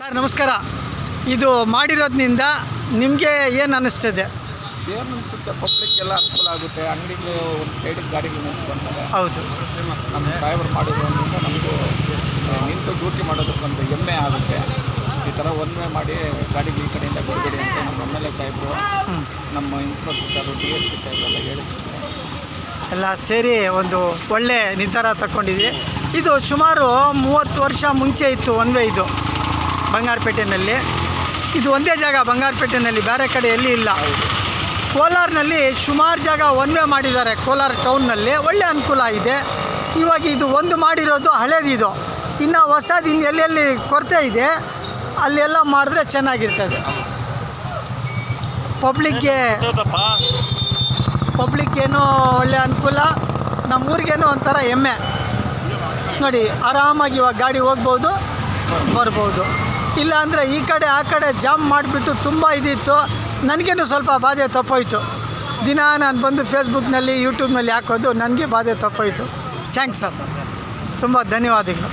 Sir ನಮಸ್ಕಾರ. ಇದು ಮಾಡಿರೋದ್ರಿಂದ ನಿಮಗೆ ಏನು ಅನ್ನಿಸ್ತದೆ? ಏನು ಅನಿಸುತ್ತೆ, ಪಬ್ಲಿಕ್ಗೆಲ್ಲ ಅನುಕೂಲ ಆಗುತ್ತೆ. ಅಂಗಡಿಗೆ ಒಂದು ಸೈಡಿಗೆ ಗಾಡಿಗಳು ನಿಲ್ಲಿಸ್ಕೊಂತಾರೆ. ಹೌದು, ನಮ್ಮ ಸಾಹೇಬರು ಮಾಡಿರೋದ್ರಿಂದ ನಮಗೂ ನಿಂತು ಡ್ಯೂಟಿ ಮಾಡೋದಕ್ಕೊಂದು ಹೆಮ್ಮೆ ಆಗುತ್ತೆ. ಈ ಥರ ಒನ್ವೇ ಮಾಡಿ ಗಾಡಿಗೆ ಈ ಕಡೆಯಿಂದ ಬಿಡಬೇಡಿ ಅಂತ ನಮ್ಮ MLA ಸಾಹೇಬರು, ನಮ್ಮ ಇನ್ಸ್ಪೆಕ್ಟರ್ ಸಾರು, DSP ಸಾಹೇಬರೆಲ್ಲ ಹೇಳಿದ್ದಾರೆ. ಎಲ್ಲ ಸೇರಿ ಒಂದು ಒಳ್ಳೆ ನಿರ್ಧಾರ ತಗೊಂಡಿದ್ವಿ. ಇದು ಸುಮಾರು 30 ವರ್ಷ ಮುಂಚೆ ಇತ್ತು ಒನ್ ವೇ. ಇದು ಬಂಗಾರಪೇಟೆಯಲ್ಲಿ ಇದು ಒಂದೇ ಜಾಗ, ಬಂಗಾರಪೇಟೆಯಲ್ಲಿ ಬೇರೆ ಕಡೆ ಎಲ್ಲಿ ಇಲ್ಲ. ಕೋಲಾರ್ನಲ್ಲಿ ಸುಮಾರು ಜಾಗ ಒನ್ ವೇ ಮಾಡಿದ್ದಾರೆ. ಕೋಲಾರ ಟೌನ್ನಲ್ಲಿ ಒಳ್ಳೆ ಅನುಕೂಲ ಇದೆ. ಇವಾಗ ಇದು ಒಂದು ಮಾಡಿರೋದು ಹಳೇದಿದು. ಇನ್ನು ಹೊಸದು ಇನ್ನು ಎಲ್ಲೆಲ್ಲಿ ಕೊರತೆ ಇದೆ ಅಲ್ಲೆಲ್ಲ ಮಾಡಿದ್ರೆ ಚೆನ್ನಾಗಿರ್ತದೆ. ಪಬ್ಲಿಕ್ಕೇನೋ ಒಳ್ಳೆ ಅನುಕೂಲ, ನಮ್ಮೂರಿಗೇನೋ ಒಂಥರ ಹೆಮ್ಮೆ. ನೋಡಿ, ಆರಾಮಾಗಿ ಇವಾಗ ಗಾಡಿ ಹೋಗ್ಬೋದು, ಬರ್ಬೋದು. ಇಲ್ಲ ಅಂದರೆ ಈ ಕಡೆ ಆ ಕಡೆ ಜಾಮ್ ಮಾಡಿಬಿಟ್ಟು ತುಂಬ ಇದಿತ್ತು. ನನಗೇನು ಸ್ವಲ್ಪ ಬಾಧೆ ತಪ್ಪೋಯ್ತು. ದಿನ ನಾನು ಬಂದು ಫೇಸ್ಬುಕ್ನಲ್ಲಿ ಯೂಟ್ಯೂಬ್ನಲ್ಲಿ ಹಾಕೋದು ನನಗೆ ಬಾಧೆ ತಪ್ಪೋಯ್ತು. ಥ್ಯಾಂಕ್ಸ್ ಸರ್, ತುಂಬ ಧನ್ಯವಾದಗಳು.